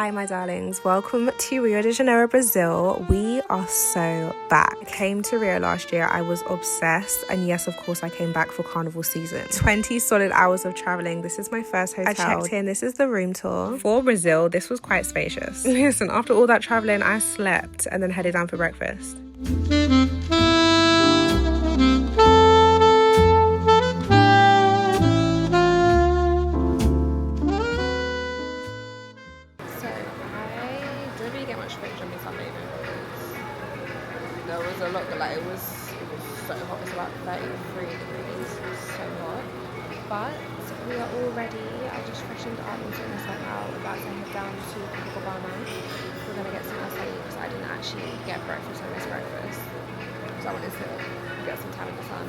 Hi my darlings, welcome to Rio de Janeiro, Brazil. We are so back. I came to Rio last year, I was obsessed, and yes, of course I came back for Carnival season. 20 solid hours of traveling. This is my first hotel. I checked in, this is the room tour. For Brazil, this was quite spacious. Listen, after all that traveling, I slept and then headed down for breakfast. There was a lot, like it was so hot. It's about 33 degrees, so hot. But we are all ready. I just freshened up and sorted myself out. We're about to head down to Copacabana. We're gonna get some acai because I didn't actually get breakfast. I missed breakfast, so I wanted to get some time in the sun.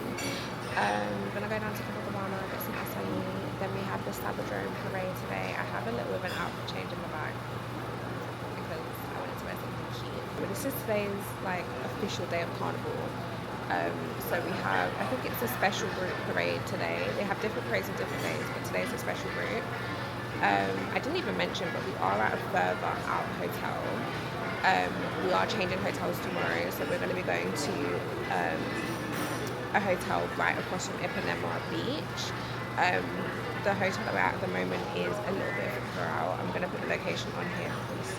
We're gonna go down to Copacabana, get some acai. Then we have the Sabadrome parade today. I have a little bit of an outfit change in the bag because I wanted to wear something cute. But this is today's like official day of Carnival. So we have, I think it's a special group parade today. They have different parades on different days, but today's a special group. I didn't even mention, but we are at a further out hotel. We are changing hotels tomorrow, so we're going to be going to a hotel right across from Ipanema beach. The hotel that we're at the moment is a little bit further out. I'm going to put the location on here because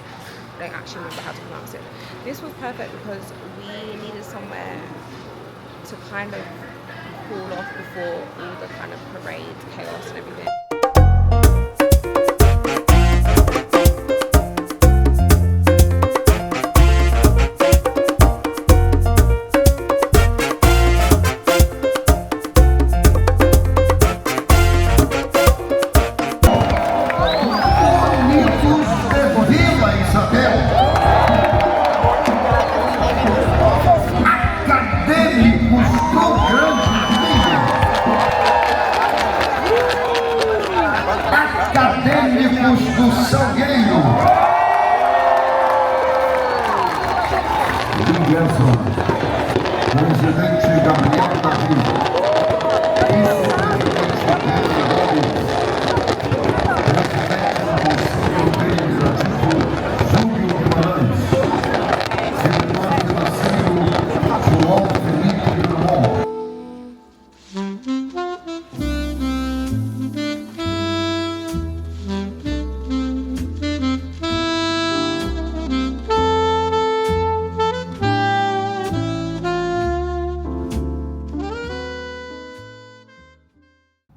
I don't actually remember how to pronounce it. This was perfect because we needed somewhere to kind of cool off before all the kind of parade chaos and everything.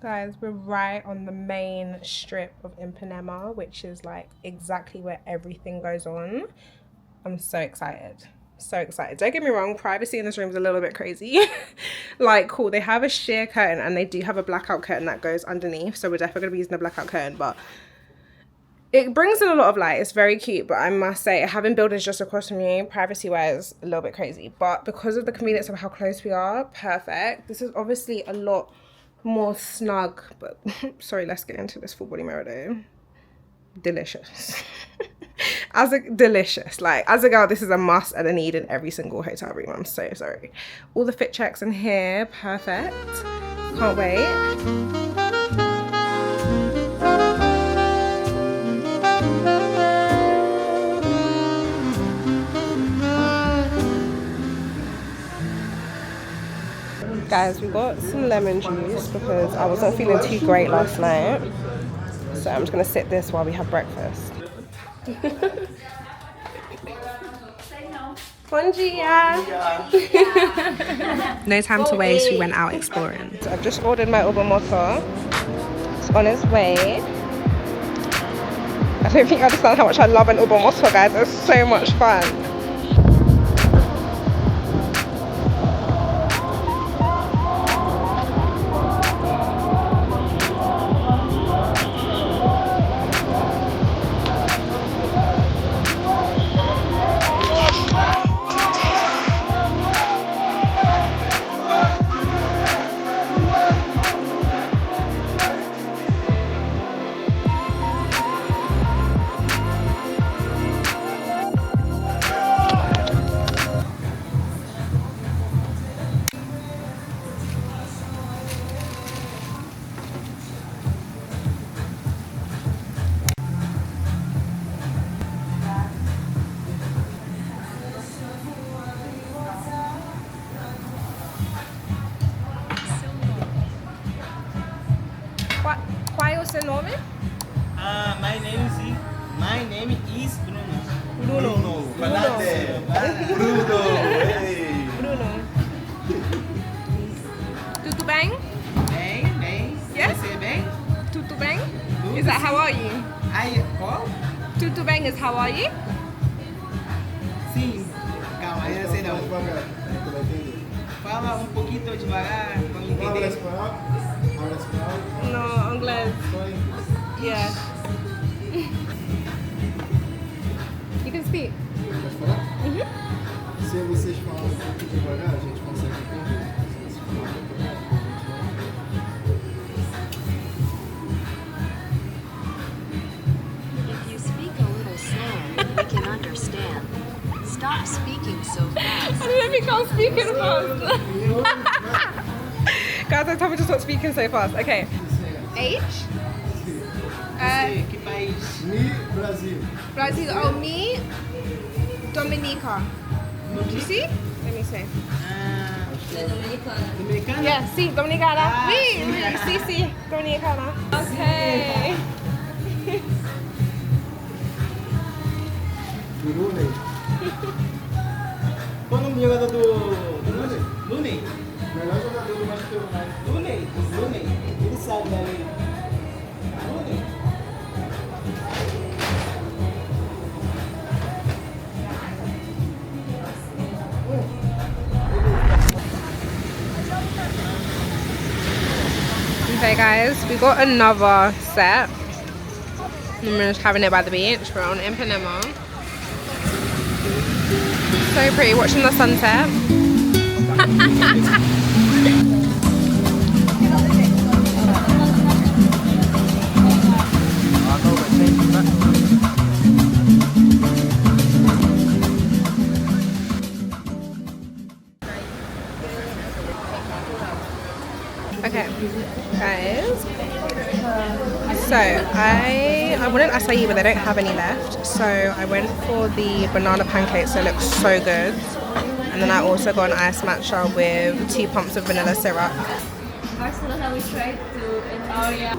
Guys, we're right on the main strip of Ipanema, which is like exactly where everything goes on. I'm so excited. So excited. Don't get me wrong, privacy in this room is a little bit crazy. Like, cool, they have a sheer curtain and they do have a blackout curtain that goes underneath, so we're definitely gonna be using the blackout curtain, but it brings in a lot of light. It's very cute, but I must say, having buildings just across from you, privacy-wise, a little bit crazy. But because of the convenience of how close we are, perfect. This is obviously a lot more snug, but sorry, let's get into this full body mirror though. Delicious. Delicious. Like, as a girl, this is a must and a need in every single hotel room. I'm so sorry. All the fit checks in here, perfect. Can't wait. Guys, we got some lemon juice because I wasn't feeling too great last night. So I'm just gonna sip this while we have breakfast. Bom dia! No time to waste, we went out exploring. So I've just ordered my Uber Moto. It's on its way. I don't think you understand how much I love an Uber Moto, guys. It's so much fun. Qual é o seu nome? My name is Bruno. Bruno. Bruno. Hey. Bruno. Tudo bem? Bem. Yes? Você bem? Tudo bem? Is that how are you? Qual? Tudo bem is how are you? Sim. Calma, eu sei não. Devagar, tu vai entender. Fala um pouquinho devagar, vamos Habla entender. espanhol? Habla espanhol? No, inglês. Só inglês. Yeah. You can speak. Pode falar? Se vocês falarem um pouco devagar, a gente consegue entender. Se vocês falarem um pouco If you speak a little slower, we can understand. Stop speaking so fast. Let me go speaking fast. Guys, I told me to stop speaking so fast. Okay. Age? Você, que país? Mi, Brasil. Brazil. Oh, me, Dominica. You see? Let me see. Dominicana? Yeah, sí, Dominicana. Ah, Sí, Dominicana. Okay. Brunei. Qual o nome do jogador do Looney? Melhor jogador do Manchester United. Looney. Ele sabe ali. Looney. Okay, guys, we got another set. We're just having it by the beach. We're on Ipanema. So pretty, watching the sunset. Okay, guys. So I wanted acai, but they don't have any left. So I went for the banana pancakes. They look so good. And then I also got an iced matcha with 2 pumps of vanilla syrup. Barcelona, we tried to. Oh yeah.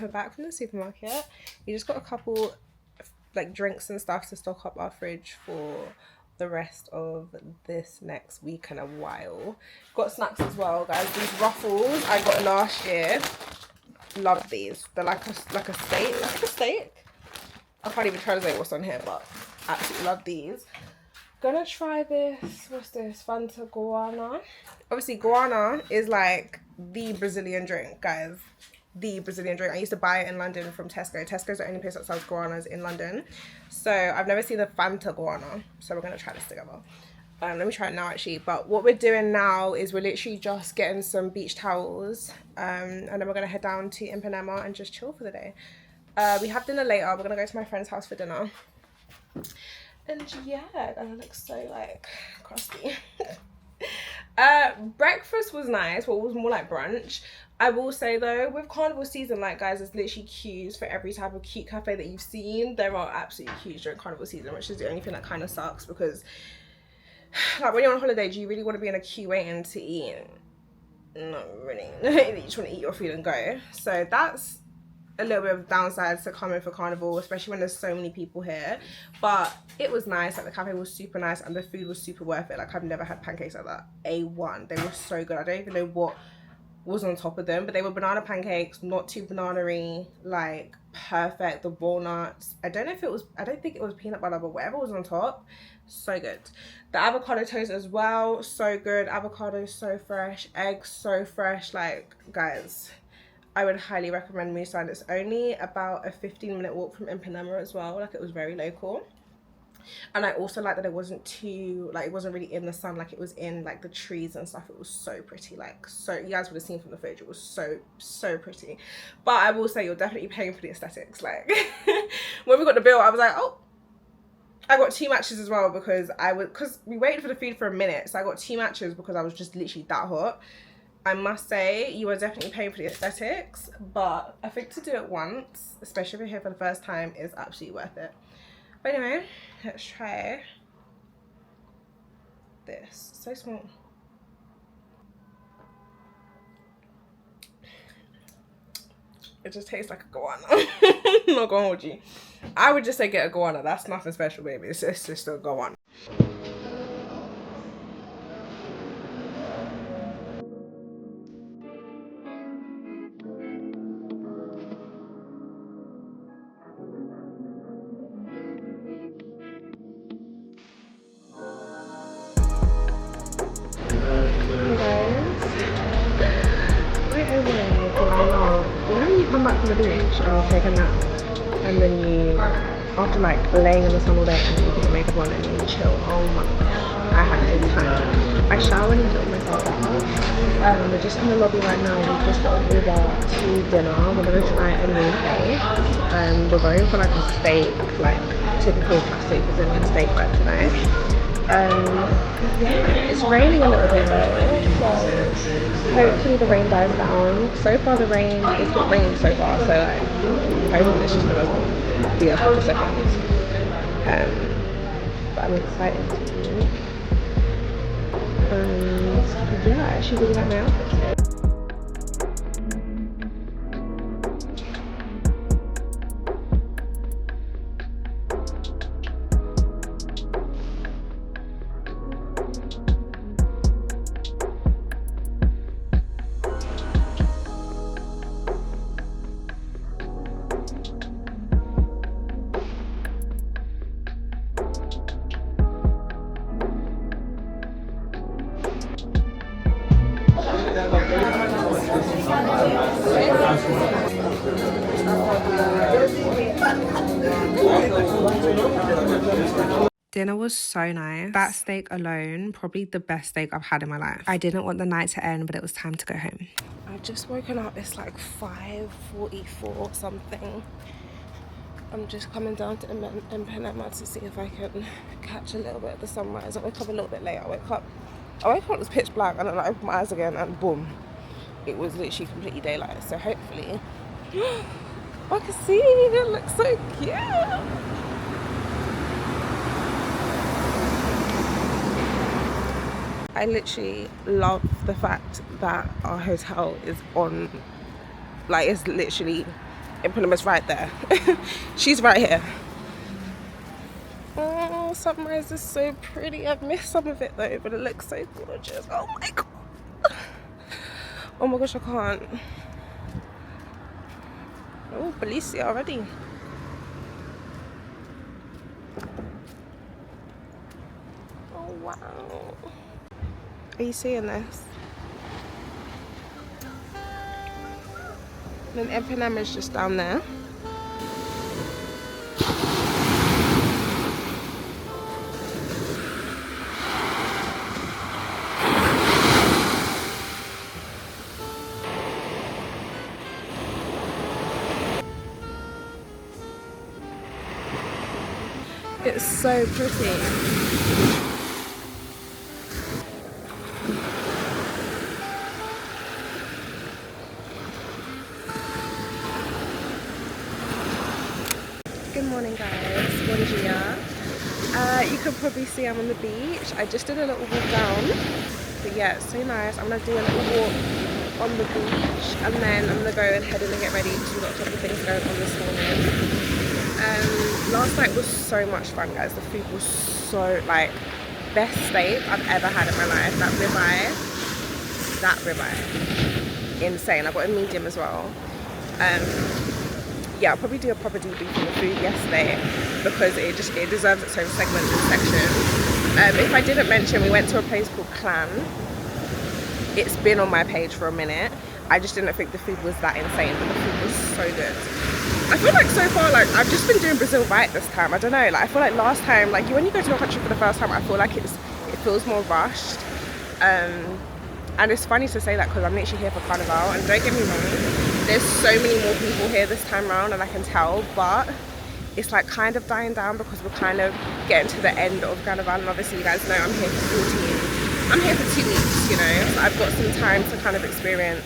We're back from the supermarket. We just got a couple like drinks and stuff to stock up our fridge for the rest of this next week and a while. Got snacks as well, guys. These ruffles I got last year. Love these. They're like a steak. Like a steak. I can't even translate what's on here, but absolutely love these. Gonna try this. What's this? Fanta Guarana. Obviously, guarana is like the Brazilian drink, guys. The Brazilian drink. I used to buy it in London from Tesco. Tesco's the only place that sells guaranas in London. So I've never seen the Fanta Guarana. So we're gonna try this together. Let me try it now actually. But what we're doing now is we're literally just getting some beach towels. And then we're gonna head down to Ipanema and just chill for the day. We have dinner later. We're gonna go to my friend's house for dinner. And yeah, that looks so like crusty. Breakfast was nice, but it was more like brunch. I will say though, with carnival season, like guys, there's literally queues for every type of cute cafe that you've seen. There are absolutely queues during carnival season, which is the only thing that kind of sucks, because like when you're on holiday, do you really want to be in a queue waiting to eat? Not really. You just want to eat your food and go. So that's a little bit of downsides to coming for carnival, especially when there's so many people here. But it was nice. Like the cafe was super nice and the food was super worth it. Like I've never had pancakes like that. A1. They were so good. I don't even know what was on top of them, but they were banana pancakes, not too banana-y, like perfect. The walnuts, I don't think it was peanut butter, but whatever was on top, so good. The avocado toast as well, so good. Avocado so fresh, eggs so fresh. Like guys, I would highly recommend Musan. It's only about a 15-minute walk from Ipanema as well. Like it was very local. And I also like that it wasn't too, like, it wasn't really in the sun, like it was in like the trees and stuff. It was so pretty, like, so you guys would have seen from the footage, it was so pretty. But I will say you're definitely paying for the aesthetics. Like when we got the bill, I was like, oh, I got 2 matches as well, because we waited for the food for a minute, so I got 2 matches because I was just literally that hot. I must say you are definitely paying for the aesthetics, but I think to do it once, especially if you're here for the first time, is absolutely worth it. But anyway, let's try this. So small. It just tastes like a guana. I'm not gonna hold you. I would just say get a guana. That's nothing special, baby. It's just a guana. Back from the beach and take a nap, and then you, after like laying in the sun all day, and then you put your makeup on and you chill. Oh my gosh, I had a good time. I showered and took myself out. We're just in the lobby right now. We've just got Uber to dinner. We're gonna try a new place. We're going for like a steak, like typical classic Brazilian steak right tonight. Yeah, it's raining a little bit though, so hopefully the rain dies down. So far the rain, it's not raining so far, so like, hopefully it's just gonna be a couple seconds. But I'm excited to eat. And yeah, I actually really like my outfit today. Dinner was so nice. That steak alone, probably the best steak I've had in my life. I didn't want the night to end, but it was time to go home. I've just woken up. It's like 5:44 or something. I'm just coming down to Ipanema to see if I can catch a little bit of the sunrise. I woke up a little bit late. I woke up, it was pitch black, and then I opened my eyes again, and boom, it was literally completely daylight. So hopefully, I can see. It looks so cute. I literally love the fact that our hotel is on, like, it's literally, Ipanema's right there. She's right here. Oh, sunrise is so pretty. I've missed some of it though, but it looks so gorgeous. Oh my god. Oh my gosh, I can't. Oh, Belize already. Oh wow. Are you seeing this? And then Ipanema is just down there. It's so pretty. Good morning guys, bom dia. You can probably see I'm on the beach. I just did a little walk down, but yeah, it's so nice. I'm gonna do a little walk on the beach, and then I'm gonna go and head in and get ready because we've got a couple of things going on this morning. Last night was so much fun guys. The food was so, like, best steak I've ever had in my life. That ribeye, insane. I got a medium as well. Yeah, I'll probably do a proper debrief on the food yesterday because it deserves its own segment and section. If I didn't mention, we went to a place called Clan. It's been on my page for a minute. I just didn't think the food was that insane, but the food was so good. I feel like so far, like I've just been doing Brazil right this time. I don't know, like I feel like last time, like when you go to a country for the first time, I feel like it feels more rushed. And it's funny to say that because I'm literally here for Carnival, and don't get me wrong, there's so many more people here this time around, and I can tell, but it's like kind of dying down because we're kind of getting to the end of Carnival, and obviously you guys know I'm here for 2 weeks, you know, so I've got some time to kind of experience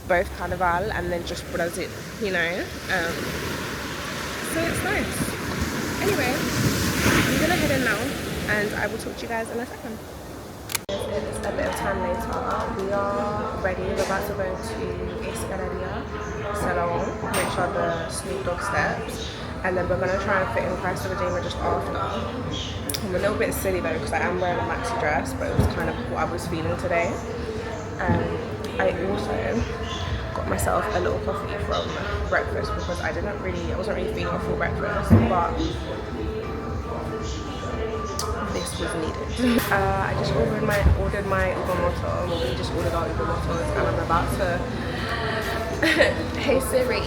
both Carnival and then just Brazil, you know, so it's nice. Anyway, I'm gonna head in now and I will talk to you guys in a second. It's a bit of time later. We are ready. We're about to go to Escalaria Salon, which are the Snoop Dogg steps, and then we're going to try and fit in Christ of Redeemer just after. I'm a little bit silly though because I am wearing a maxi dress, but it was kind of what I was feeling today. I also got myself a little coffee from breakfast because I wasn't really feeling a full breakfast, but this was needed. I just ordered my Uber Moto. Well, we just ordered our Uber Motos, and I'm about to hey Siri,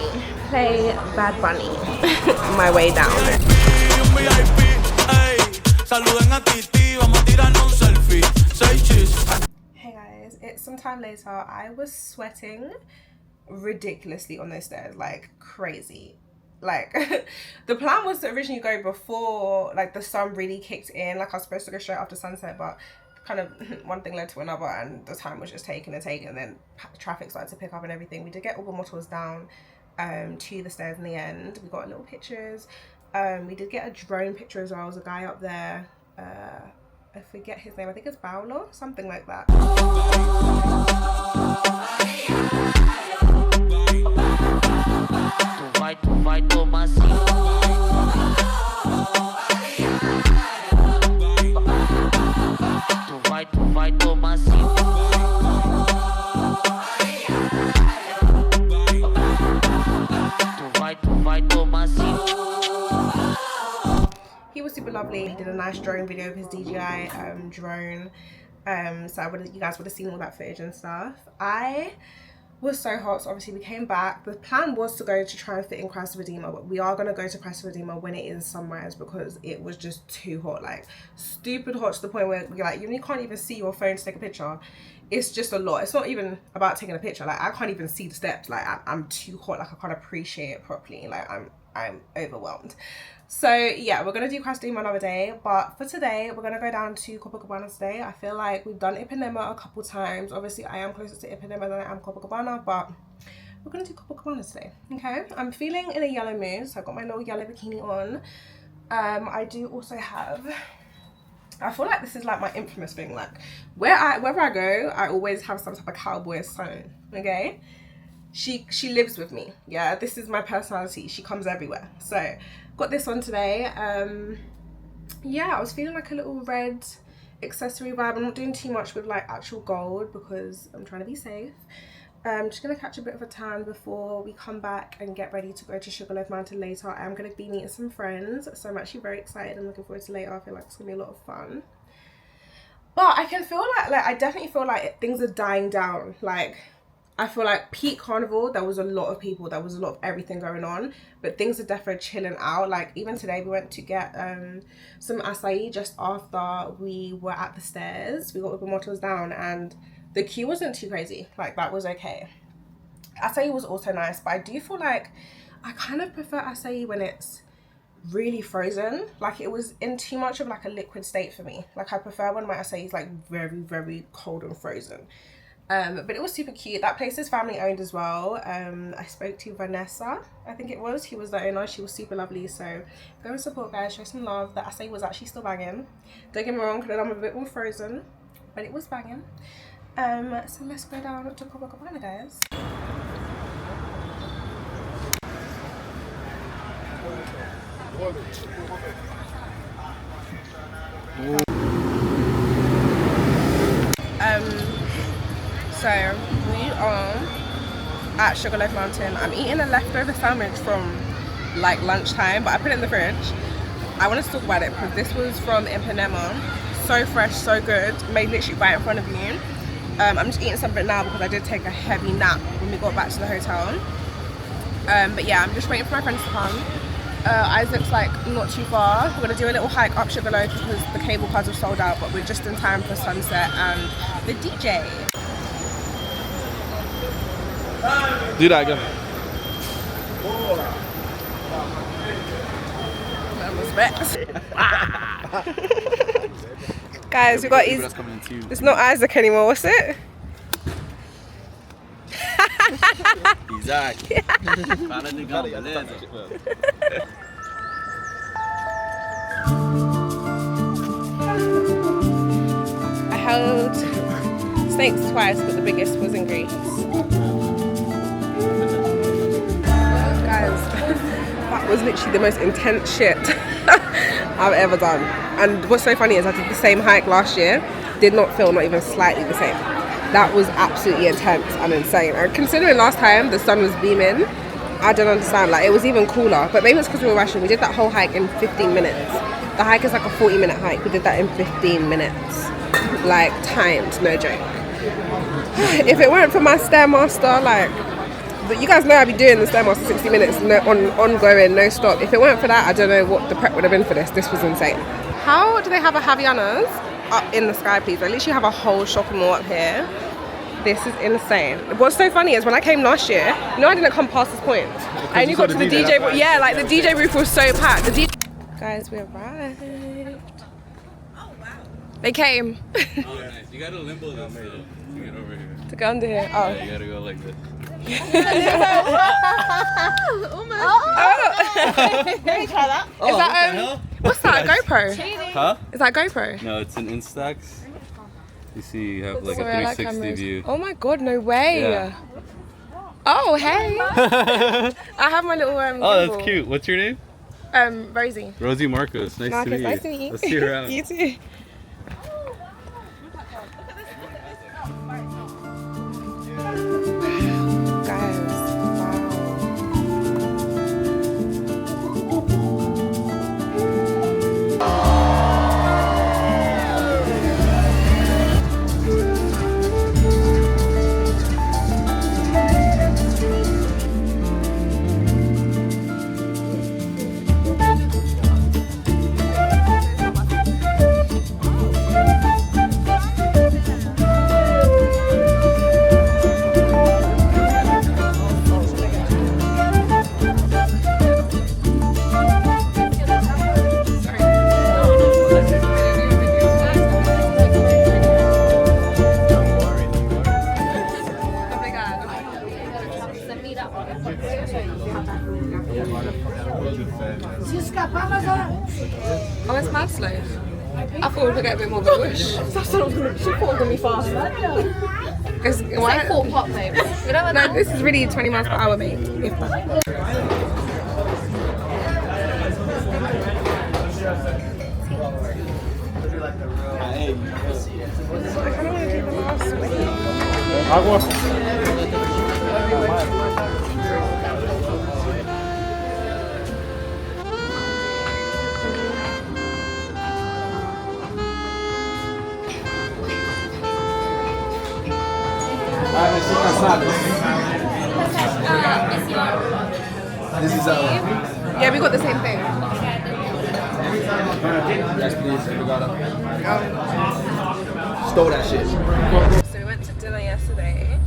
play Bad Bunny on my way down. Hey guys, it's some time later. I was sweating ridiculously on those stairs, like crazy. Like the plan was to originally go before like the sun really kicked in. Like I was supposed to go straight after sunset, but kind of one thing led to another and the time was just taking and then traffic started to pick up and everything. We did get all the motors down to the stairs in the end. We got little pictures. We did get a drone picture as well. There was a guy up there, I forget his name, I think it's Paolo, something like that. He was super lovely. He did a nice drone video of his DJI drone, so you guys would have seen all that footage and stuff. I was so hot, so obviously we came back. The plan was to go to try and fit in Christ of Redeemer, but we are going to go to Christ of Redeemer when it is sunrise because it was just too hot, like stupid hot, to the point where you're like, you can't even see your phone to take a picture. It's just a lot. It's not even about taking a picture, like I can't even see the steps, like I'm too hot, like I can't appreciate it properly, like I'm overwhelmed. So yeah, we're gonna do Christ of Redeemer another day, but for today we're gonna go down to Copacabana today. I feel like we've done Ipanema a couple times. Obviously I am closer to Ipanema than I am Copacabana, but we're gonna do Copacabana today. Okay, I'm feeling in a yellow mood, so I've got my little yellow bikini on. I do also have, I feel like this is like my infamous thing, like wherever I go, I always have some type of cowboy sewn. Okay, she lives with me. Yeah, this is my personality. She comes everywhere. So got this on today. Yeah, I was feeling like a little red accessory vibe. I'm not doing too much with like actual gold because I'm trying to be safe. I'm just gonna catch a bit of a tan before we come back and get ready to go to Sugarloaf Mountain later. I'm gonna be meeting some friends, so I'm actually very excited and looking forward to later. I feel like it's gonna be a lot of fun. But I can feel like I definitely feel like things are dying down. Like I feel like peak Carnival, there was a lot of people, there was a lot of everything going on, but things are definitely chilling out. Like even today we went to get some acai just after we were at the stairs. We got the motors down and the queue wasn't too crazy, like that was okay. Acai was also nice, but I do feel like I kind of prefer acai when it's really frozen. Like it was in too much of like a liquid state for me. Like I prefer when my acai is like very, very cold and frozen. But it was super cute. That place is family owned as well. I spoke to Vanessa, I think it was. He was the owner. She was super lovely. So go and support, guys. Show some love. The acai was actually still banging. Don't get me wrong, could have done a bit more frozen, but it was banging. So let's go down to Copacabana, guys. So we are at Sugarloaf Mountain. I'm eating a leftover sandwich from like lunchtime, but I put it in the fridge. I wanted to talk about it because this was from Ipanema. So fresh, so good, made literally right in front of you. I'm just eating something now because I did take a heavy nap when we got back to the hotel. But yeah, I'm just waiting for my friends to come. Isaac's like not too far. We're gonna do a little hike up Sugarloaf because the cable cars have sold out, but we're just in time for sunset and the DJ. Do that again. Guys, we got it's not Isaac anymore. What's it? Isaac. I held snakes twice, but the biggest was in Greece. Guys, that was literally the most intense shit I've ever done. And what's so funny is I did the same hike last year, did not feel not even slightly the same. That was absolutely intense and insane. And considering last time the sun was beaming, I don't understand. Like, it was even cooler. But maybe it's because we were rushing. We did that whole hike in 15 minutes. The hike is like a 40-minute hike. We did that in 15 minutes. Like, timed, no joke. If it weren't for my Stairmaster, like, but you guys know I'd be doing the Stairmaster 60 minutes ongoing, no stop. If it weren't for that, I don't know what the prep would have been for this. This was insane. How do they have a Havaianas up in the sky, please? They literally have a whole shopping mall up here. This is insane. What's so funny is when I came last year, you know, I didn't come past this point. I only got to the DJ booth. Yeah, like the DJ booth was so packed. Guys, we arrived. Oh wow. They came. Oh nice. You gotta limbo them to get over here. To go under here. Oh. Yeah, you gotta go like this. Is that what's that? A GoPro? Huh? Is that GoPro? No, it's an Instax. You see, you have like Sorry, a I like 360 cameras. view. Oh my god, no way. Yeah. Oh hey. I have my little Oh, gimbal. that's cute. What's your name? Rosie. Rosie Marcos. Nice to meet you. Nice to meet you. Let's see you around. You too. Guys, oh, it's mad slow. I thought we would get a bit more of a push. She thought it was going to be fast. It's like 4 pop, babe. No, this is really 20 miles per hour, mate. If that. I kind of want to do the last one. This is Yeah, we got the same thing. yes, please. We got stole that shit. So we went to dinner yesterday.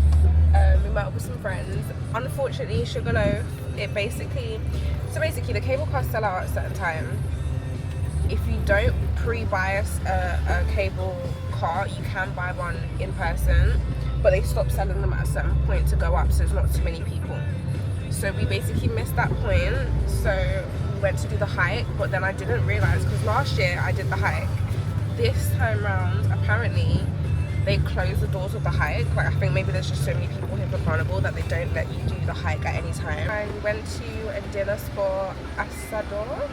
We met up with some friends. Unfortunately, Sugarloaf, basically the cable cars sell out at a certain time. If you don't pre-buy a cable car, you can buy one in person, but they stop selling them at a certain point to go up, so there's not too many people. So we basically missed that point, so we went to do the hike, but then I didn't realise, because last year I did the hike. This time round, apparently, they close the doors of the hike. Like, I think maybe there's just so many people here for Carnival that they don't let you do the hike at any time. I went to a dinner spot, Asador,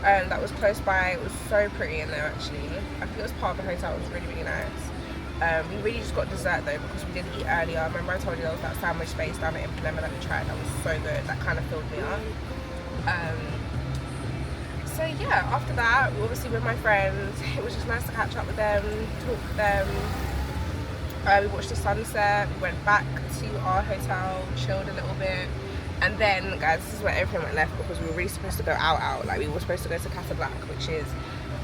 and that was close by. It was so pretty in there, actually. I think it was part of the hotel. It was really, really nice. We really just got dessert though, because we did eat earlier. Remember I told you there was that sandwich space down at Ipanema that we tried. That was so good. That kind of filled me up. So yeah, after that, obviously with my friends, it was just nice to catch up with them, talk with them. We watched the sunset. We went back to our hotel, chilled a little bit. And then, guys, this is where everything went left because we were really supposed to go out. Like, we were supposed to go to Casa Black, which is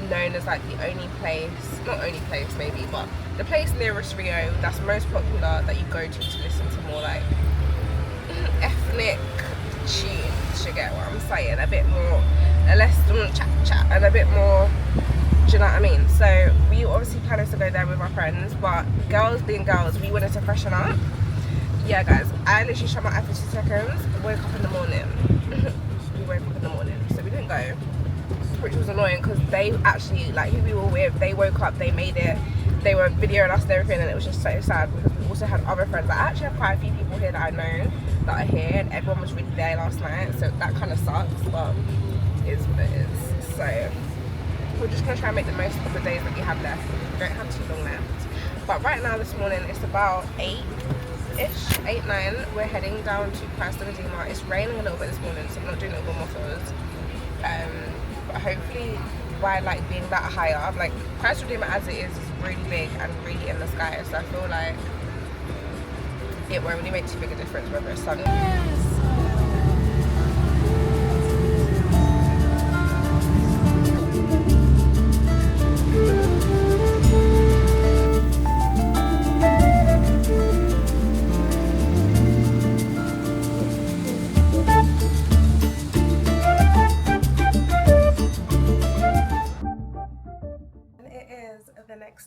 known as like the only place, not only place maybe, but the place nearest Rio that's most popular that you go to listen to more like ethnic tunes, you get what I'm saying? A bit more, less chat and a bit more, do you know what I mean? So we obviously planned to go there with our friends, but girls being girls, we wanted to freshen up. Yeah, guys, I literally shut my eye for 2 seconds, woke up in the morning. We woke up in the morning, so we didn't go, which was annoying because they actually, like, who we were with, they woke up, they made it, they were videoing us and everything, and it was just so sad because we also had other friends. Like, I actually have quite a few people here that I know that are here, and everyone was really there last night, so that kind of sucks, but it is what it is. So we're just gonna try and make the most of the days that we have left. We don't have too long left. But right now, this morning, it's about 8-ish, 8, 9. We're heading down to Christ the Redeemer. It's raining a little bit this morning, so I'm not doing little mufflers. But hopefully by like being that high up, like Christ Redeemer as it is really big and really in the sky, so I feel like it won't really make too big a difference whether it's sunny.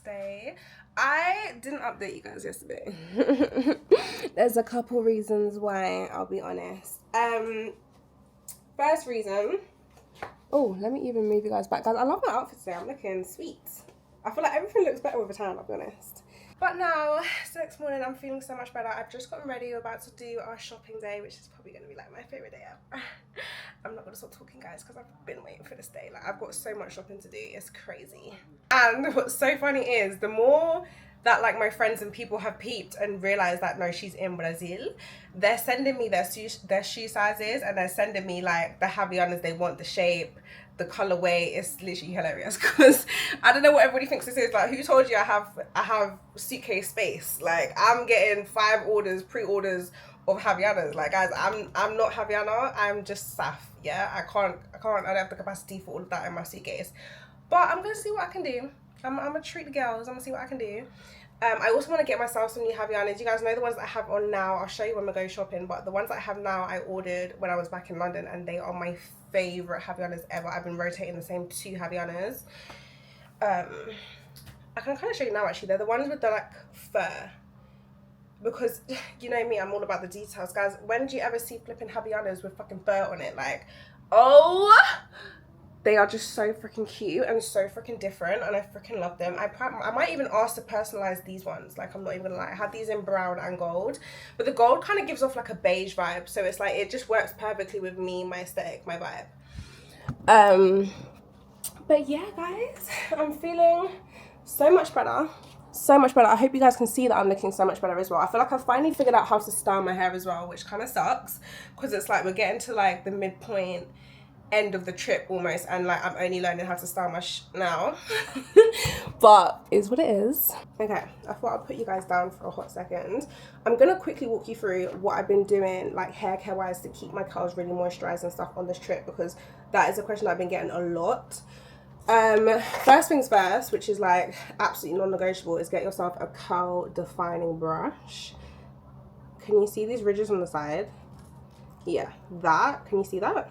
Day. I didn't update you guys yesterday. There's a couple reasons why, I'll be honest. First reason, oh, let me even move you guys back. Guys, I love my outfit today. I'm looking sweet. I feel like everything looks better with a tan, I'll be honest. But now, so next morning, I'm feeling so much better. I've just gotten ready. We're about to do our shopping day, which is probably going to be like my favourite day ever. I'm not going to stop talking, guys, because I've been waiting for this day. Like, I've got so much shopping to do. It's crazy. And what's so funny is, the more that like my friends and people have peeped and realized that no, she's in Brazil, they're sending me their shoe sizes, and they're sending me like the Havaianas they want, the shape, the colorway. It's literally hilarious because I don't know what everybody thinks this is. Like, who told you I have suitcase space? Like, I'm getting 5 pre-orders of Havaianas. Like, guys, I'm not Havaiana, I'm just Saf. Yeah, I don't have the capacity for all of that in my suitcase, but I'm gonna see what I can do. I'm gonna treat the girls. I'm gonna see what I can do. I also want to get myself some new Havaianas. You guys know the ones that I have on now. I'll show you when we go shopping. But the ones that I have now, I ordered when I was back in London, and they are my favorite Havaianas ever. I've been rotating the same 2 Havaianas. I can kind of show you now. Actually, they're the ones with the like fur. Because you know me, I'm all about the details, guys. When do you ever see flipping Havaianas with fucking fur on it? Like, oh. They are just so freaking cute and so freaking different, and I freaking love them. I might even ask to personalize these ones. Like, I'm not even gonna lie. I have these in brown and gold, but the gold kind of gives off like a beige vibe, so it's like it just works perfectly with me, my aesthetic, my vibe. But yeah, guys, I'm feeling so much better. So much better. I hope you guys can see that I'm looking so much better as well. I feel like I've finally figured out how to style my hair as well, which kind of sucks because it's like we're getting to like the midpoint end of the trip almost, and like I'm only learning how to style my now. But it is what it is. Okay, I thought I'd put you guys down for a hot second. I'm gonna quickly walk you through what I've been doing like hair care wise to keep my curls really moisturized and stuff on this trip, because that is a question I've been getting a lot. First things first, which is like absolutely non-negotiable, is get yourself a curl defining brush. Can you see these ridges on the side? Yeah, that, can you see that?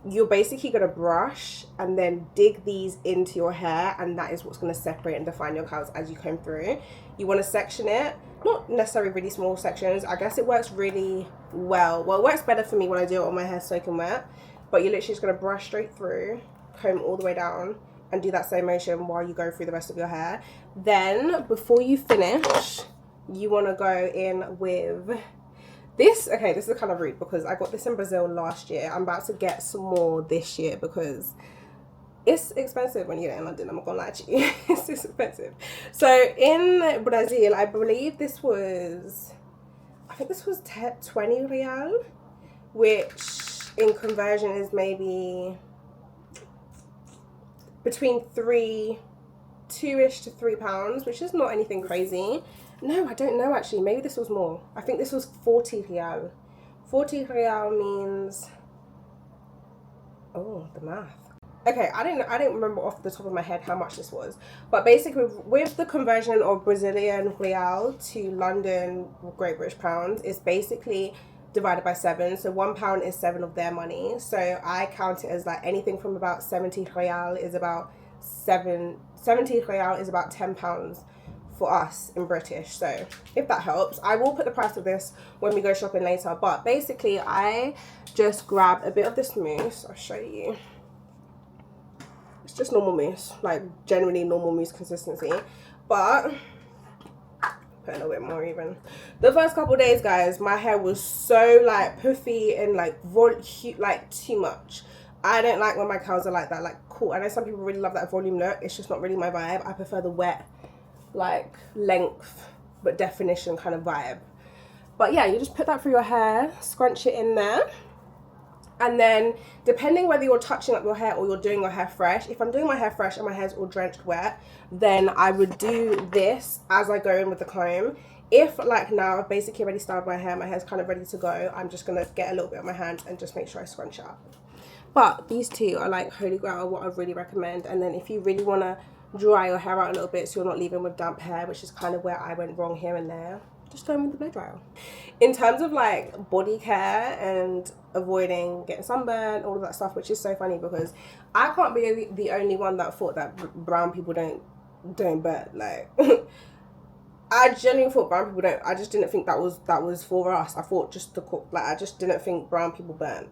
You're basically going to brush and then dig these into your hair, and that is what's going to separate and define your curls as you comb through. You want to section it, not necessarily really small sections. I guess it works really well. Well, it works better for me when I do it on my hair soaking wet, but you're literally just going to brush straight through, comb all the way down, and do that same motion while you go through the rest of your hair. Then before you finish, you want to go in with this. Okay, this is kind of rude because I got this in Brazil last year. I'm about to get some more this year because it's expensive when you get in London. I'm not gonna lie to you. It's expensive. So in Brazil, I believe this was, I think this was 20 real, which in conversion is maybe between 2-ish to £3, which is not anything crazy. No, I don't know actually. Maybe this was more. I think this was 40 real. 40 real means, oh, the math. Okay, I didn't remember off the top of my head how much this was, but basically with the conversion of Brazilian real to London Great British pounds, it's basically divided by 7. So £1 is 7 of their money. So I count it as like anything from about 70 real is about 70 real is about £10 for us in British. So if that helps, I will put the price of this when we go shopping later. But basically I just grabbed a bit of this mousse. I'll show you. It's just normal mousse, like generally normal mousse consistency, but put a little bit more even. The first couple of days, guys, my hair was so like puffy and like too much. I don't like when my curls are like that. Like, cool, I know some people really love that volume look. It's just not really my vibe. I prefer the wet, like length but definition kind of vibe. But yeah, you just put that through your hair, scrunch it in there. And then, depending whether you're touching up your hair or you're doing your hair fresh, if I'm doing my hair fresh and my hair's all drenched wet, then I would do this as I go in with the comb. If, like now, I've basically already styled my hair's kind of ready to go, I'm just going to get a little bit on my hand and just make sure I scrunch it up. But these two are like holy grail, what I really recommend. And then if you really want to dry your hair out a little bit so you're not leaving with damp hair, which is kind of where I went wrong here and there, just go in with the blow dryer. In terms of like body care and avoiding getting sunburned, all of that stuff, which is so funny because I can't be the only one that thought that brown people don't burn. Like I genuinely thought brown people don't. I just didn't think that was for us. I thought just to cook. Like I just didn't think brown people burn,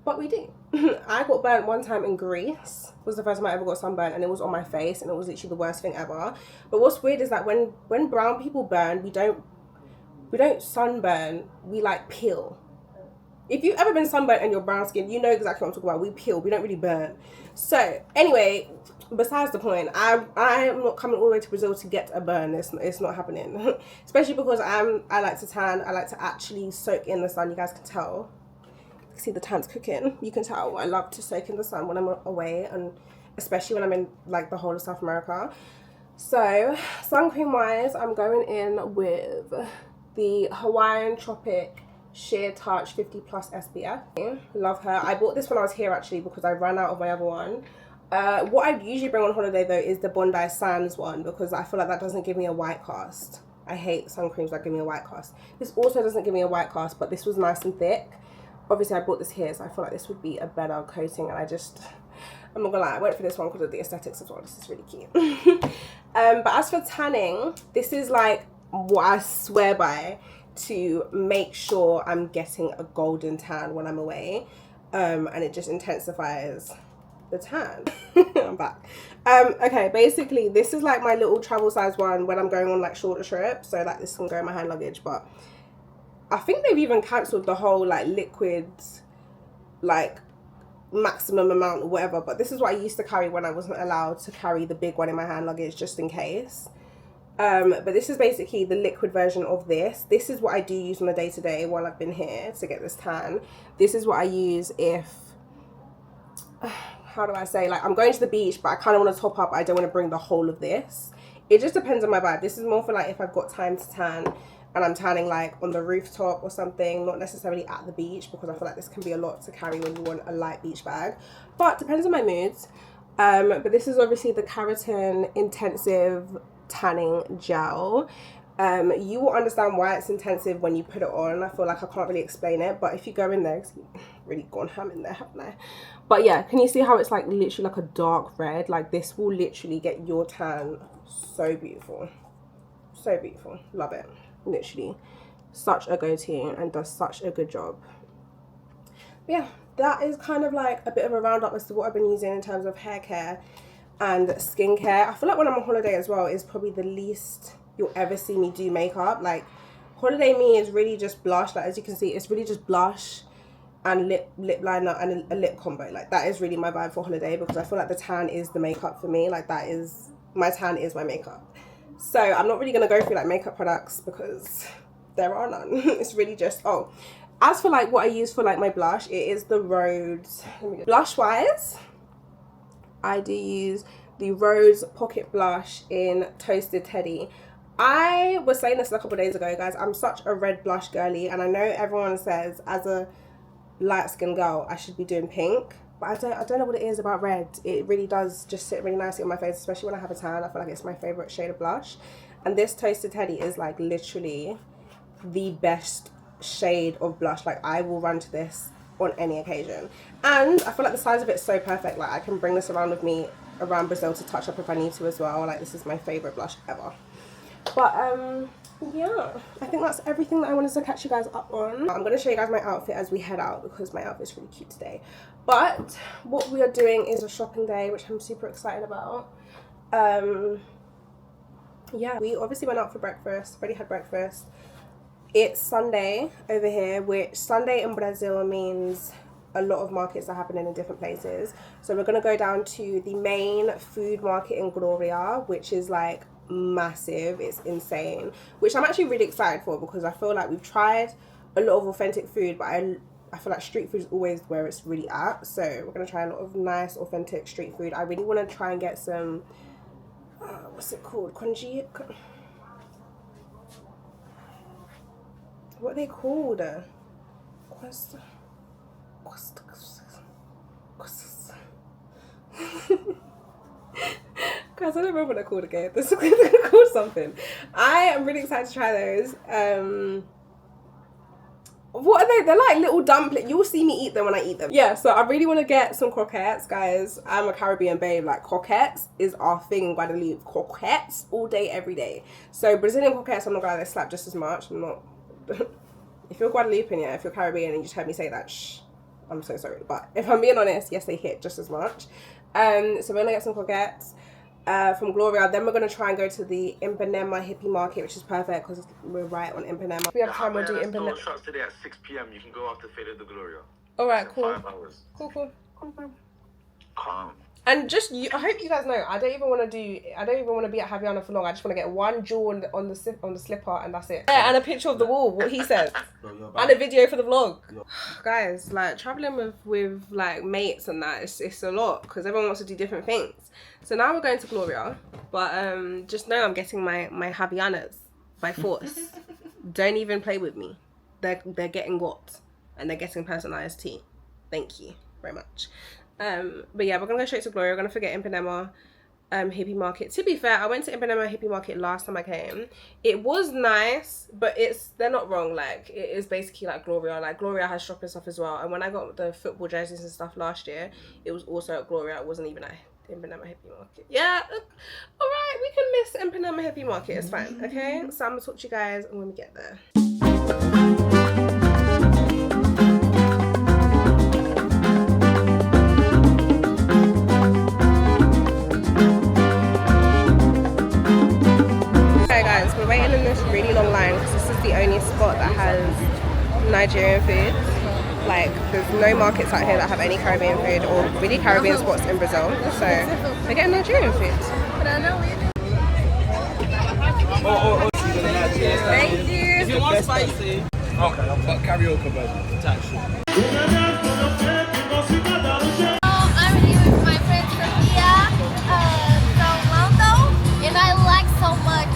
but we do. I got burnt one time in Greece. It was the first time I ever got sunburned, and it was on my face, and it was literally the worst thing ever. But what's weird is that when brown people burn, we don't sunburn, we like peel. If you've ever been sunburned and you're brown skin, you know exactly what I'm talking about. We peel, we don't really burn. So anyway, besides the point, I'm not coming all the way to Brazil to get a burn. It's not happening. Especially because I like to tan. I like to actually soak in the sun. You guys can tell. You can see the tan's cooking. You can tell I love to soak in the sun when I'm away, and especially when I'm in like the whole of South America. So sun cream wise, I'm going in with the Hawaiian Tropic Sheer Touch 50 plus SPF. Love her. I bought this when I was here actually because I ran out of my other one. What I usually bring on holiday though is the Bondi Sands one because I feel like that doesn't give me a white cast. I hate sun creams that give me a white cast. This also doesn't give me a white cast, but this was nice and thick. Obviously I bought this here, so I feel like this would be a better coating, and I'm not gonna lie, I went for this one because of the aesthetics as well. This is really cute. But as for tanning, this is like what I swear by to make sure I'm getting a golden tan when I'm away, and it just intensifies the tan. I'm back. Okay, basically this is like my little travel size one when I'm going on like shorter trips, so like this can go in my hand luggage. But I think they've even cancelled the whole like liquids like maximum amount or whatever, but this is what I used to carry when I wasn't allowed to carry the big one in my hand luggage just in case. But this is basically the liquid version of this. This is what I do use on a day-to-day while I've been here to get this tan. This is what I use if how do I say, like I'm going to the beach but I kind of want to top up. I don't want to bring the whole of this. It just depends on my vibe. This is more for like if I've got time to tan and I'm tanning like on the rooftop or something, not necessarily at the beach, because I feel like this can be a lot to carry when you want a light beach bag, but depends on my moods. But this is obviously the Keratin Intensive Tanning Gel. You will understand why it's intensive when you put it on. I feel like I can't really explain it, but if you go in there, it's really gone ham in there, haven't I? But yeah, can you see how it's like literally like a dark red? Like this will literally get your tan so beautiful. So beautiful. Love it. Literally such a go-to and does such a good job. But yeah, that is kind of like a bit of a roundup as to what I've been using in terms of hair care and skincare. I feel like when I'm on holiday as well is probably the least you'll ever see me do makeup. Like holiday me is really just blush. Like as you can see, it's really just blush and lip liner and a lip combo. Like that is really my vibe for holiday, because I feel like the tan is the makeup for me. Like that is, my tan is my makeup. So I'm not really going to go through like makeup products because there are none. It's really just, oh, as for like what I use for like my blush, it is the Rhodes. Blush wise, I do use the Rhodes Pocket Blush in Toasted Teddy. I was saying this a couple days ago, guys. I'm such a red blush girly, and I know everyone says as a light-skinned girl I should be doing pink, but I don't know what it is about red. It really does just sit really nicely on my face, especially when I have a tan. I feel like it's my favorite shade of blush, and this Toasted Teddy is like literally the best shade of blush. Like, I will run to this on any occasion, and I feel like the size of it's so perfect. Like, I can bring this around with me around Brazil to touch up if I need to as well. Like, this is my favorite blush ever. But yeah, I think that's everything that I wanted to catch you guys up on. I'm gonna show you guys my outfit as we head out because my outfit's really cute today. But what we are doing is a shopping day, which I'm super excited about. Yeah, we obviously went out for breakfast, already had breakfast. It's Sunday over here, which Sunday in Brazil means a lot of markets are happening in different places. So we're gonna go down to the main food market in Gloria, which is like massive. It's insane, which I'm actually really excited for because I feel like we've tried a lot of authentic food, but I feel like street food is always where it's really at. So we're gonna try a lot of nice authentic street food. I really want to try and get some what's it called, congee, what are they called, guys, I don't remember what they're called again. They're called something. I am really excited to try those. What are they? They're like little dumplings. You'll see me eat them when I eat them. Yeah, so I really want to get some croquettes, guys. I'm a Caribbean babe. Like, croquettes is our thing in Guadeloupe. Croquettes all day, every day. So Brazilian croquettes, I'm not gonna lie, they slap just as much. I'm not. If you're Guadeloupean, yeah, if you're Caribbean and you just heard me say that, shh, I'm so sorry. But if I'm being honest, yes, they hit just as much. So we're gonna get some croquettes from Gloria. Then we're gonna try and go to the Ipanema hippie market, which is perfect because we're right on Ipanema. If we have time, we'll do Ipanema. Shots today at 6 p.m. You can go after Favela de Gloria. All right, cool. 5 hours. Cool. Calm. And just, I hope you guys know, I don't even want to be at Havana for long. I just want to get one jewel on the slipper, and that's it. Yeah, and a picture of the wall, what he said, and a video for the vlog. Guys, like, traveling with like mates and that, it's a lot because everyone wants to do different things. So now we're going to Gloria, but just know I'm getting my Havianas by force. Don't even play with me. They're getting got, and they're getting personalized tea. Thank you very much. But yeah, we're gonna go straight to Gloria. We're gonna forget Ipanema hippie market. To be fair, I went to Ipanema hippie market last time I came. It was nice, but they're not wrong. Like, it is basically like Gloria. Like, Gloria has shopping stuff as well. And when I got the football jerseys and stuff last year, it was also at Gloria. It wasn't even at Ipanema hippie market. Yeah, all right, we can miss Ipanema hippie market. It's fine. Okay, so I'm gonna talk to you guys when we get there. We're waiting in this really long line because this is the only spot that has Nigerian food. Like, there's no markets out here that have any Caribbean food or really Caribbean spots in Brazil. So we're getting Nigerian food. Thank you. If you want spicy. Okay, but karaoke version. I'm here with my friend Sophia from London, and I like so much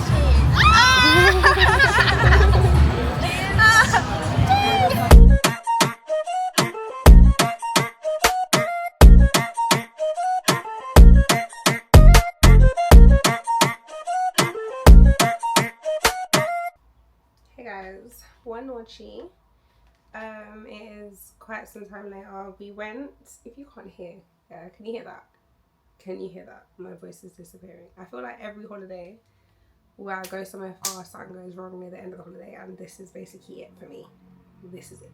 Hey guys, one noche. It is quite some time later. We went, if you can't hear, can you hear that? Can you hear that? My voice is disappearing. I feel like every holiday where I go somewhere far, something goes wrong near the end of the holiday, and this is basically it for me. This is it.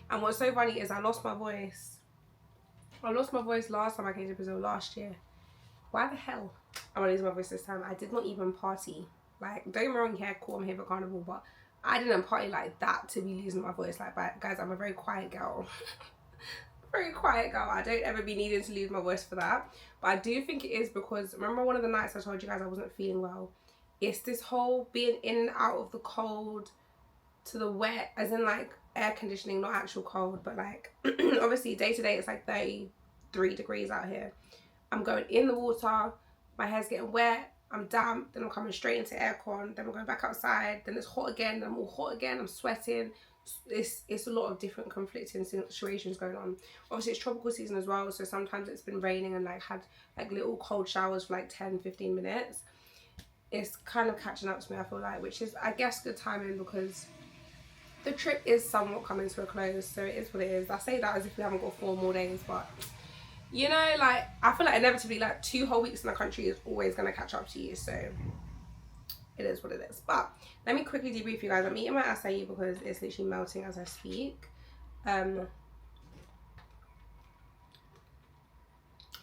And what's so funny is I lost my voice. I lost my voice last time I came to Brazil last year. Why the hell am I losing my voice this time? I did not even party. Like, don't get me wrong, yeah, cool, I'm here for Carnival, but I didn't party like that to be losing my voice. Like, guys, I'm a very quiet girl. Very quiet girl. I don't ever be needing to lose my voice for that. But I do think it is because, remember one of the nights I told you guys I wasn't feeling well? It's this whole being in and out of the cold to the wet, as in like air conditioning, not actual cold, but like obviously day to day it's like 33 degrees out here. I'm going in the water, my hair's getting wet, I'm damp, then I'm coming straight into aircon, then I'm going back outside, then it's hot again, then I'm all hot again, I'm sweating. It's a lot of different conflicting situations going on. Obviously it's tropical season as well, so sometimes it's been raining and like had like little cold showers for like 10-15 minutes. It's kind of catching up to me, I feel like, which is I guess good timing because the trip is somewhat coming to a close, so it is what it is. I say that as if we haven't got 4 more days, but you know, like I feel like inevitably like 2 whole weeks in the country is always going to catch up to you, so it is what it is. But let me quickly debrief you guys. I'm eating my acai because it's literally melting as I speak. To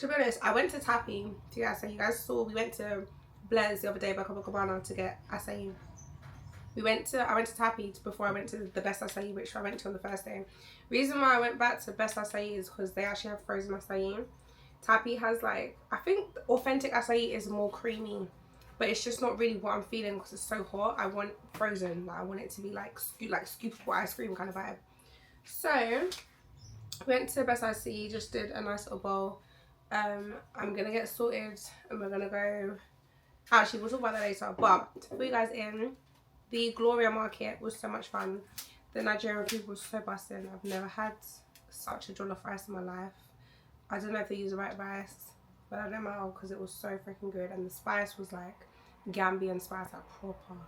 be honest, I went to Tapi to get acai. You guys saw we went to Blair's the other day by Copacabana to get acai. I went to Tapi before I went to the Best Acai, which I went to on the first day. Reason why I went back to Best Acai is because they actually have frozen acai. Tapi has like, I think authentic acai is more creamy, but it's just not really what I'm feeling because it's so hot. I want frozen. Like, I want it to be like scoopable ice cream kind of vibe. So went to Best Acai, just did a nice little bowl. I'm gonna get sorted and we're gonna go. Actually, we'll talk about that later. But to put you guys in, the Gloria market was so much fun. The Nigerian people was so busting. I've never had such a jollof rice in my life. I don't know if they use the right rice, but I don't know because it was so freaking good. And the spice was like Gambian spice, like proper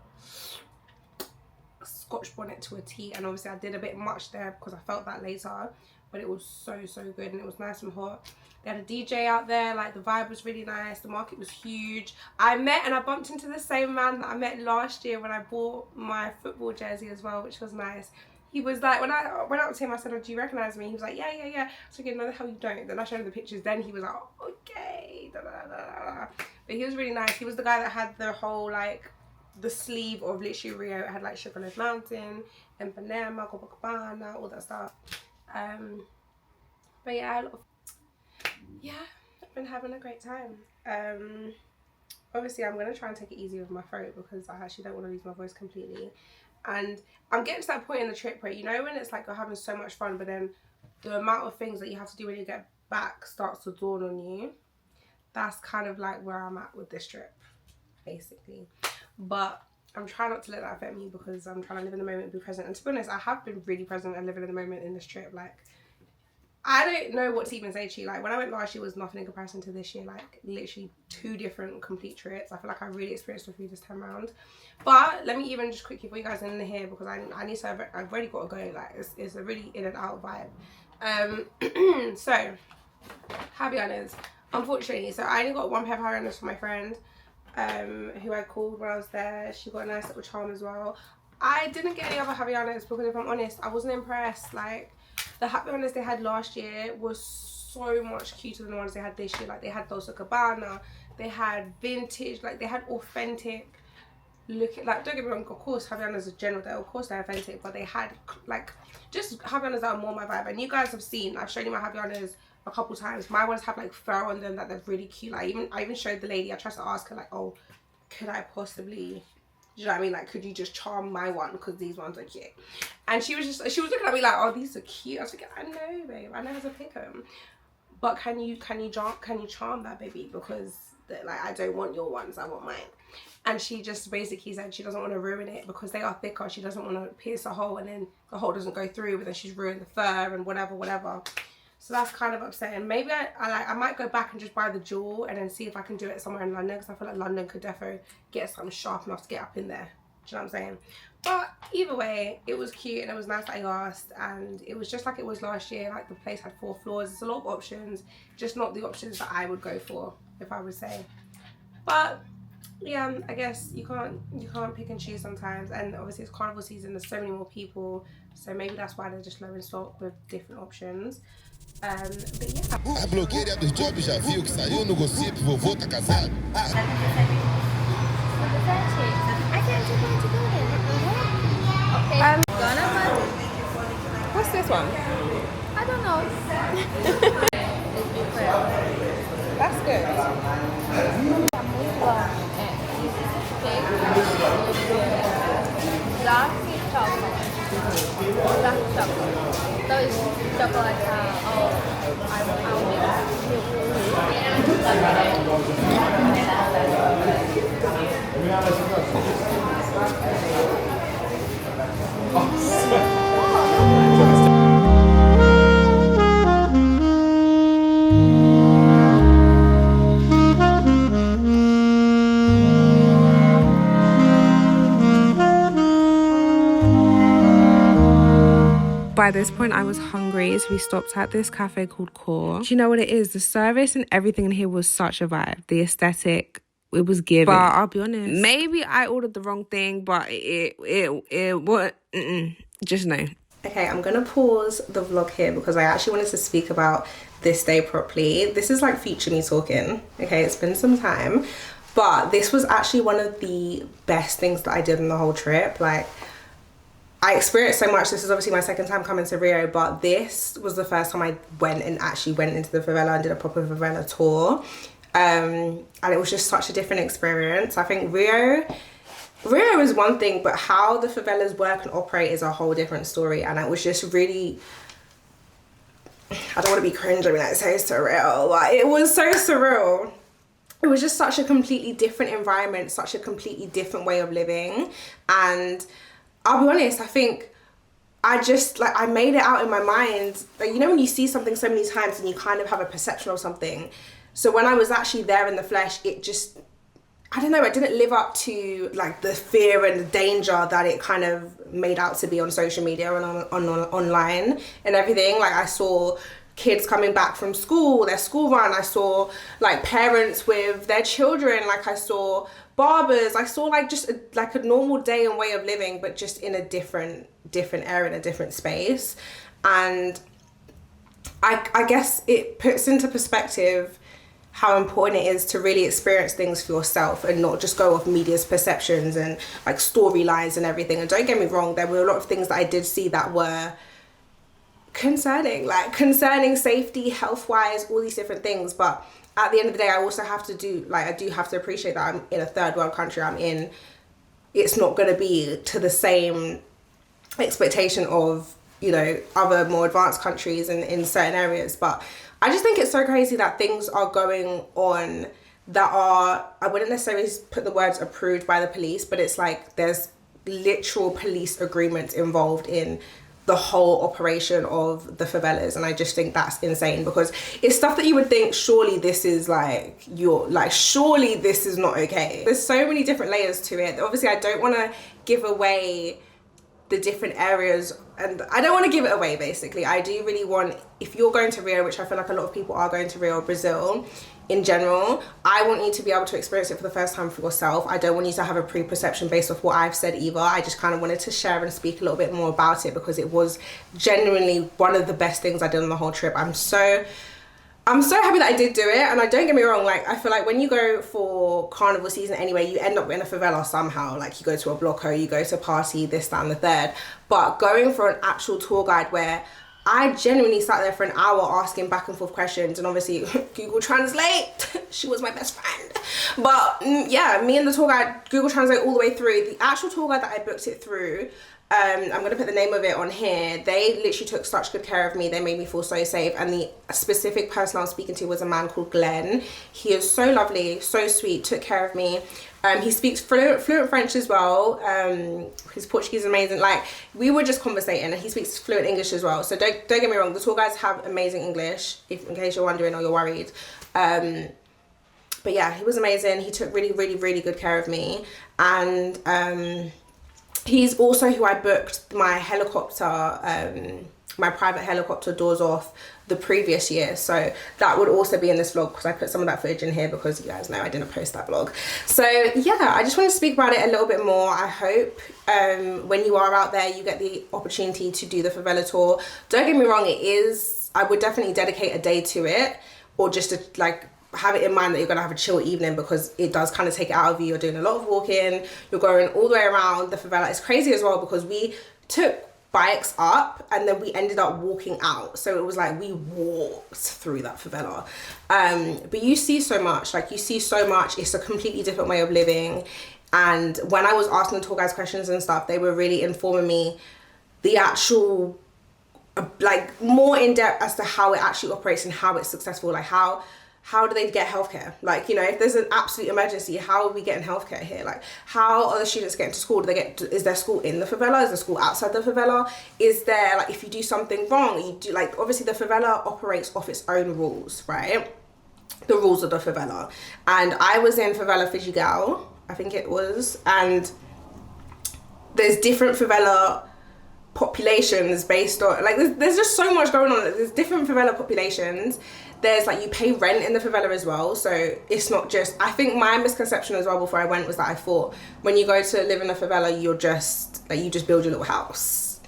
Scotch bonnet to a T. And obviously I did a bit much there because I felt that later, but it was so good and it was nice and hot. They had a DJ out there, like the vibe was really nice, the market was huge. I bumped into the same man that I met last year when I bought my football jersey as well, which was nice. He was like, when I went up to him, I said, oh, do you recognise me? He was like, yeah. I was like, no, the hell you don't. Then I showed him the pictures, then he was like, oh, okay, da, da, da, da. But he was really nice. He was the guy that had the whole, like, the sleeve of literally Rio. It had like Sugarloaf Mountain, Ipanema, Copacabana, all that stuff. But yeah, I've been having a great time. Obviously I'm going to try and take it easy with my throat because I actually don't want to lose my voice completely. And I'm getting to that point in the trip where, you know, when it's like you're having so much fun, but then the amount of things that you have to do when you get back starts to dawn on you. That's kind of like where I'm at with this trip, basically. But I'm trying not to let that affect me because I'm trying to live in the moment and be present. And to be honest, I have been really present and living in the moment in this trip. Like, I don't know what to even say to you. Like, when I went last year was nothing in comparison to this year. Like, literally 2 different complete trips. I feel like I really experienced with you this time around. But let me even just quickly put you guys in here because I need to, I've already got to go. Like, it's a really in and out vibe. So, Javiana's. Unfortunately, so I only got 1 pair of Javiana's for my friend, who I called when I was there. She got a nice little charm as well. I didn't get any other Javiana's because if I'm honest, I wasn't impressed. Like, the Javiana's they had last year was so much cuter than the ones they had this year. Like, they had Dolce & Gabbana, they had vintage, like they had authentic looking, like, don't get me wrong, of course Javiana's are general, of course they're authentic, but they had like just Javiana's that are more my vibe. And you guys have seen, I've shown you my Javiana's a couple times. My ones have like fur on them that they're really cute. Like, I even showed the lady, I tried to ask her like, oh, could I possibly, do you know what I mean, like, could you just charm my one because these ones are cute? And she was looking at me like, oh, these are cute. I was like, I know, babe, I know how to pick them, but can you charm that, baby, because like I don't want your ones, I want mine. And she just basically said she doesn't want to ruin it because they are thicker. She doesn't want to pierce a hole and then the hole doesn't go through, but then she's ruined the fur and whatever. So that's kind of upsetting. Maybe I might go back and just buy the jewel and then see if I can do it somewhere in London, because I feel like London could definitely get something sharp enough to get up in there. Do you know what I'm saying? But either way, it was cute and it was nice that I asked, and it was just like it was last year. Like, the place had 4 floors. There's a lot of options, just not the options that I would go for, if I would say. But yeah, I guess you can't pick and choose sometimes, and obviously it's carnival season, there's so many more people, so maybe that's why they're just low in stock with different options. But yeah. A blogueira dos jobs já viu que saiu no gossip, vovô tá casado. What's this one? I don't know. That's good. Dark chocolate. Dark chocolate. So it's chocolate. I'll make it. by this point I was hungry, so we stopped at this cafe called Core. Do you know what it is? The service and everything in here was such a vibe. The aesthetic, it was given. But I'll be honest, maybe I ordered the wrong thing, but just no. Okay, I'm gonna pause the vlog here because I actually wanted to speak about this day properly. This is like future me talking. Okay, it's been some time, but this was actually one of the best things that I did on the whole trip. Like, I experienced so much. This is obviously my second time coming to Rio, but this was the first time I went into the favela and did a proper favela tour. And it was just such a different experience. I think Rio is one thing, but how the favelas work and operate is a whole different story. And it was just really, I don't want to be cringe, I mean, like, so surreal. Like, it was so surreal. It was just such a completely different environment, such a completely different way of living. And I'll be honest, I think I just, like, I made it out in my mind. Like, you know when you see something so many times and you kind of have a perception of something. So when I was actually there in the flesh, it just, I don't know, it didn't live up to like the fear and the danger that it kind of made out to be on social media and online and everything. Like, I saw kids coming back from school, their school run. I saw like parents with their children. Like, I saw barbers. I saw like just a normal day and way of living, but just in a different area, in a different space. And I guess it puts into perspective how important it is to really experience things for yourself and not just go off media's perceptions and like storylines and everything. And don't get me wrong, there were a lot of things that I did see that were concerning, like concerning safety, health-wise, all these different things. But at the end of the day, I also have to do, like, I do have to appreciate that I'm in a third world country. It's not going to be to the same expectation of, you know, other more advanced countries and in certain areas. But I just think it's so crazy that things are going on that are, I wouldn't necessarily put the words approved by the police, but it's like there's literal police agreements involved in the whole operation of the favelas. And I just think that's insane, because it's stuff that you would think, surely this is like, surely this is not okay. There's so many different layers to it. Obviously, I don't want to give away the different areas, and I don't want to give it away, basically. I do really want, if you're going to Rio, which I feel like a lot of people are going to Rio, Brazil in general, I want you to be able to experience it for the first time for yourself. I don't want you to have a preconception based off what I've said either. I just kind of wanted to share and speak a little bit more about it, because it was genuinely one of the best things I did on the whole trip. I'm so happy that I did do it. And don't get me wrong, like, I feel like when you go for carnival season anyway, you end up in a favela somehow. Like, you go to a bloco, you go to a party, this, that, and the third. But going for an actual tour guide where I genuinely sat there for an hour asking back and forth questions, and obviously Google Translate, she was my best friend. But yeah, me and the tour guide, Google Translate all the way through. The actual tour guide that I booked it through, I'm gonna put the name of it on here. They literally took such good care of me. They made me feel so safe. And the specific person I was speaking to was a man called Glenn. He is so lovely, so sweet, took care of me. He speaks fluent French as well. His Portuguese is amazing. Like, we were just conversating, and he speaks fluent English as well. So don't get me wrong, the tour guides have amazing English, in case you're wondering or you're worried. But yeah, he was amazing. He took really, really, really good care of me. And he's also who I booked my helicopter, my private helicopter doors off the previous year. So that would also be in this vlog, because I put some of that footage in here because you guys know I didn't post that vlog. So yeah, I just want to speak about it a little bit more. I hope when you are out there, you get the opportunity to do the favela tour. Don't get me wrong, I would definitely dedicate a day to it, or just to like have it in mind that you're gonna have a chill evening, because it does kind of take it out of you. You're doing a lot of walking, you're going all the way around the favela. It's crazy as well, because we took bikes up and then we ended up walking out, so it was like we walked through that favela. But you see so much, it's a completely different way of living. And when I was asking the tour guides questions and stuff, they were really informing me the actual, like, more in depth as to how it actually operates and how it's successful. Like, how do they get healthcare? Like, you know, if there's an absolute emergency, how are we getting healthcare here? Like, how are the students getting to school? Is there school in the favela? Is there school outside the favela? Is there, like, if you do something wrong, you do, like, obviously the favela operates off its own rules, right? The rules of the favela. And I was in Favela Fijigal, I think it was, and there's different favela populations based on, like, there's just so much going on. There's different favela populations. There's like, you pay rent in the favela as well, so it's not just, I think my misconception as well before I went was that I thought when you go to live in a favela, you're just like, you just build your little house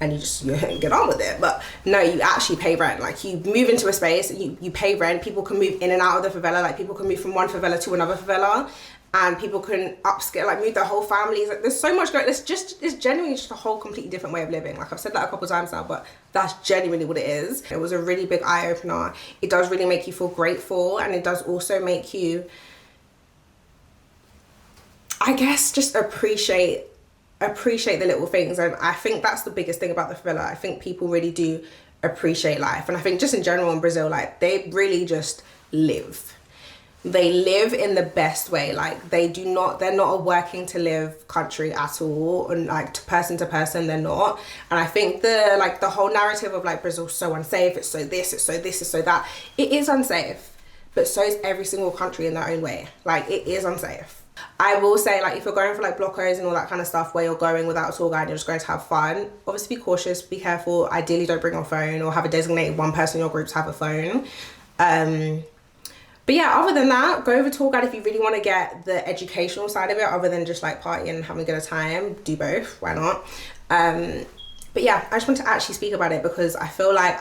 and you get on with it. But no, you actually pay rent. Like, you move into a space, you pay rent. People can move in and out of the favela. Like, people can move from one favela to another favela, and people can upscale, like move their whole families. Like, there's so much going. It's genuinely just a whole completely different way of living. Like, I've said that a couple times now, but that's genuinely what it is. It was a really big eye opener. It does really make you feel grateful, and it does also make you, I guess, just appreciate the little things. And I think that's the biggest thing about the favela. I think people really do appreciate life, and I think just in general in Brazil, like, they really just live. They live in the best way. Like, they're not a working to live country at all, and like to person, they're not. And I think the whole narrative of like Brazil's so unsafe, it's so this, it's so this, it's so that. It is unsafe, but so is every single country in their own way. Like, it is unsafe. I will say, like, if you're going for like blocos and all that kind of stuff where you're going without a tour guide and you're just going to have fun, obviously be cautious, be careful. Ideally don't bring your phone, or have a designated one person in your group to have a phone. But yeah, other than that, go with a tour guide if you really want to get the educational side of it, other than just like partying and having a good time. Do both, why not? But yeah, I just want to actually speak about it because I feel like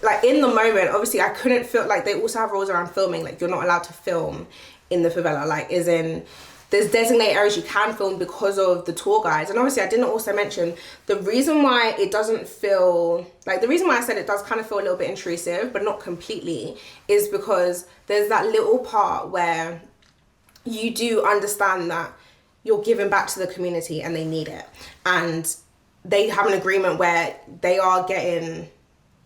like in the moment, obviously I couldn't feel like, they also have rules around filming. Like, you're not allowed to film in the favela, like, as in, there's designated areas you can film because of the tour guides. And obviously I didn't also mention the reason why it doesn't feel, like, the reason why I said it does kind of feel a little bit intrusive, but not completely, is because there's that little part where you do understand that you're giving back to the community and they need it. And they have an agreement where they are getting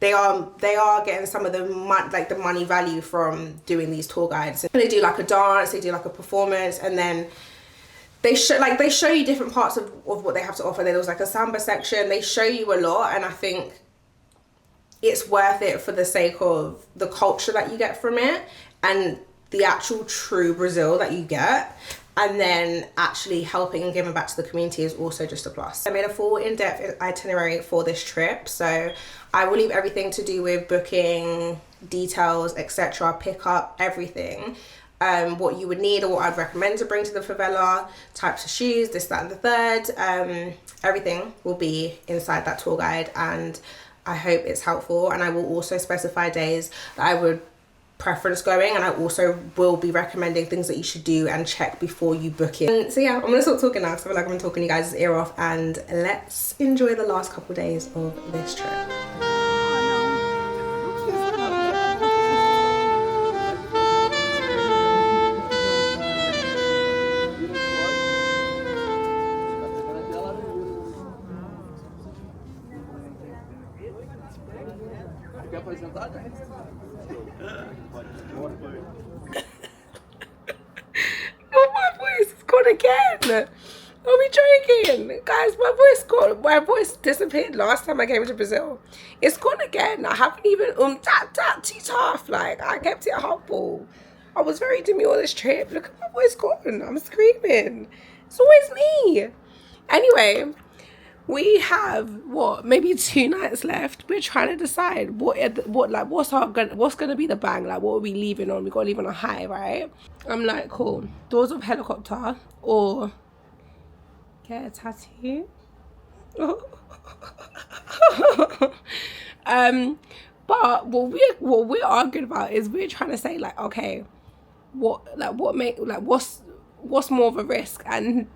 some of the money value from doing these tour guides. And they do like a dance, they do like a performance, and then they show you different parts of what they have to offer. There was like a samba section. They show you a lot, and I think it's worth it for the sake of the culture that you get from it and the actual true Brazil that you get. And then actually helping and giving back to the community is also just a plus. I made a full in-depth itinerary for this trip, so I will leave everything to do with booking, details, etc., pick up everything, what you would need or what I'd recommend to bring to the favela, types of shoes, this, that, and the third. Everything will be inside that tour guide, and I hope it's helpful. And I will also specify days that I would preference going, and I also will be recommending things that you should do and check before you book it. So yeah, I'm gonna stop talking now because I feel like I've been talking you guys' ear off, and let's enjoy the last couple of days of this trip. Oh, my voice is gone again. Are we joking? Guys, my voice disappeared last time I came to Brazil. It's gone again. I haven't even tough. Like, I kept it humble. I was very demure this trip. Look at my voice gone. I'm screaming. It's always me. Anyway, we have maybe 2 nights left. We're trying to decide what's gonna be the bang. Like, what are we leaving on? We gotta leave on a high, right? I'm like, cool. Doors of helicopter or get a tattoo. But what we're arguing about is we're trying to say, like, okay, what's more of a risk? And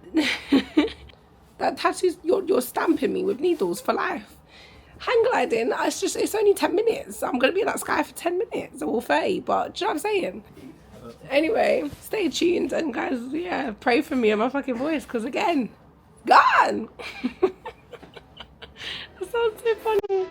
that tattoo's, you're stamping me with needles for life. Hang gliding, it's only 10 minutes. I'm gonna be in that sky for 10 minutes or 30, but do you know what I'm saying? Anyway, stay tuned, and guys, yeah, pray for me and my fucking voice, because again, gone. That sounds so funny.